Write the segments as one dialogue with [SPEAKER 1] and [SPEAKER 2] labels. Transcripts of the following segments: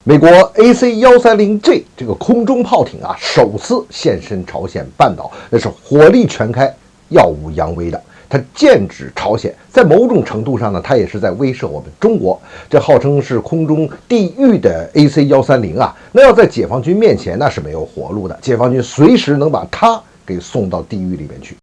[SPEAKER 1] 美国 AC-130J 这个空中炮艇啊，首次现身朝鲜半岛，那是火力全开、耀武扬威的。它剑指朝鲜，在某种程度上呢，它也是在威慑我们中国。这号称是空中地狱的 AC-130啊，那要在解放军面前那是没有活路的，解放军随时能把它给送到地狱里面去。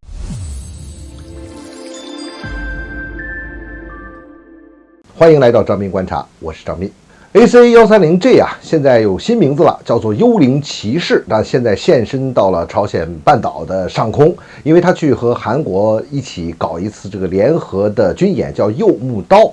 [SPEAKER 1] 欢迎来到张斌观察，我是张斌。AC-130J 啊，现在有新名字了，叫做幽灵骑士。那现在现身到了朝鲜半岛的上空，因为他去和韩国一起搞一次这个联合的军演，叫右木刀，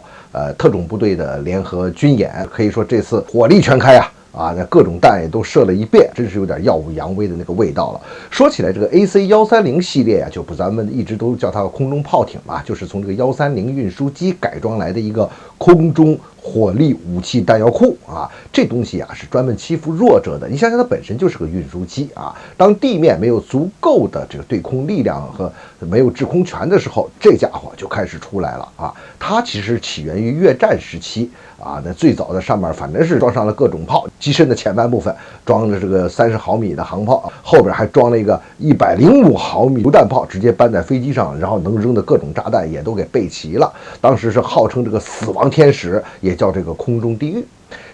[SPEAKER 1] 特种部队的联合军演。可以说这次火力全开啊，那各种弹也都射了一遍，真是有点耀武扬威的那个味道了。说起来，这个 AC-130系列啊，就不咱们一直都叫它空中炮艇嘛，就是从这个130运输机改装来的一个空中火力武器弹药库啊。这东西啊是专门欺负弱者的。你想想，它本身就是个运输机啊，当地面没有足够的这个对空力量和没有制空权的时候，这家伙就开始出来了啊。它其实起源于越战时期啊，那最早的上面反正是装上了各种炮，机身的前半部分装着这个30毫米的航炮，后边还装了一个105毫米榴弹炮，直接搬在飞机上，然后能扔的各种炸弹也都给备齐了。当时是号称这个死亡天使，也叫这个空中地狱。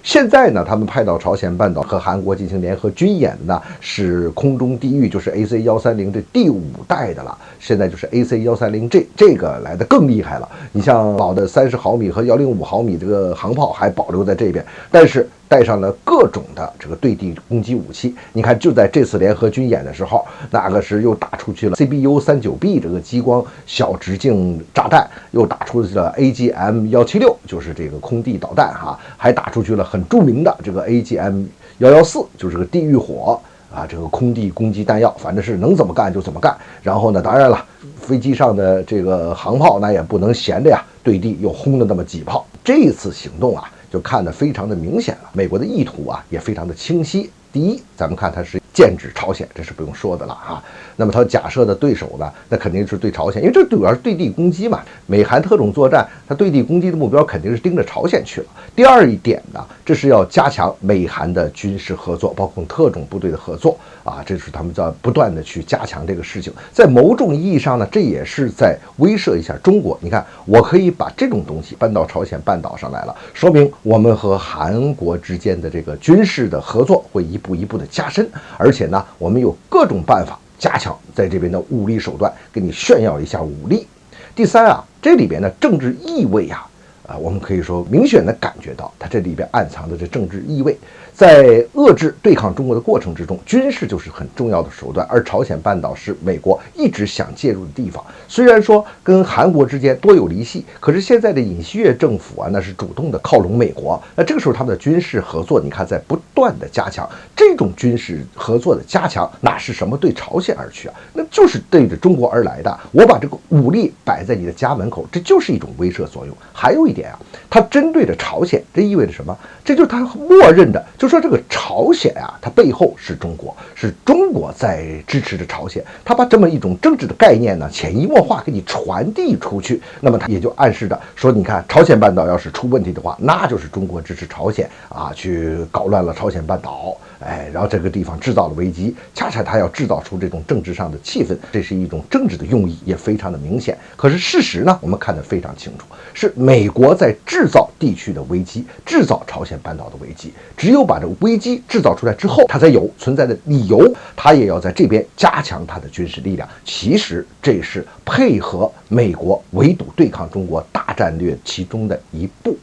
[SPEAKER 1] 现在呢，他们派到朝鲜半岛和韩国进行联合军演呢，是空中地狱，就是 AC-130这第5代的了。现在就是 AC-130J， 这个来的更厉害了。你像老的30毫米和105毫米这个航炮还保留在这边，但是带上了各种的这个对地攻击武器。你看，就在这次联合军演的时候，那个是又打出去了 CBU-39B 这个激光小直径炸弹，又打出去了 AGM-176，就是这个空地导弹还打出去了很著名的这个 AGM-114，就是个地狱火啊，这个空地攻击弹药，反正是能怎么干就怎么干。然后呢，当然了，飞机上的这个航炮那也不能闲着呀，对地又轰了那么几炮。这一次行动啊，就看得非常的明显了，美国的意图啊也非常的清晰。第一，咱们看它是剑指朝鲜，这是不用说的了那么它假设的对手呢，那肯定是对朝鲜，因为这主要是对地攻击嘛。美韩特种作战，它对地攻击的目标肯定是盯着朝鲜去了。第二一点呢，这是要加强美韩的军事合作，包括特种部队的合作啊，这是他们在不断的去加强这个事情。在某种意义上呢，这也是在威慑一下中国。你看，我可以把这种东西搬到朝鲜半岛上来了，说明我们和韩国之间的这个军事的合作会一步一步的加深，而且呢，我们有各种办法加强在这边的武力手段，给你炫耀一下武力。第三啊，这里边的政治意味我们可以说明显的感觉到它这里边暗藏的这政治意味。在遏制对抗中国的过程之中，军事就是很重要的手段，而朝鲜半岛是美国一直想介入的地方。虽然说跟韩国之间多有离隙，可是现在的尹锡悦政府那是主动的靠拢美国。那这个时候他们的军事合作，你看在不断的加强。这种军事合作的加强，哪是什么对朝鲜而去那就是对着中国而来的。我把这个武力摆在你的家门口，这就是一种威慑作用。还有一点它针对着朝鲜，这意味着什么？这就是它默认的，就说这个朝鲜它背后是中国，是中国在支持着朝鲜。它把这么一种政治的概念呢，潜移默化给你传递出去，那么它也就暗示着说，你看朝鲜半岛要是出问题的话，那就是中国支持朝鲜去搞乱了朝鲜半岛，然后这个地方制造了危机，恰恰它要制造出这种政治上的气氛，这是一种政治的用意，也非常的明显。可是事实呢，我们看得非常清楚，是美国在制造地区的危机，制造朝鲜半岛的危机。只有把这个危机制造出来之后，它才有存在的理由，它也要在这边加强它的军事力量。其实这是配合美国围堵对抗中国大战略其中的一步。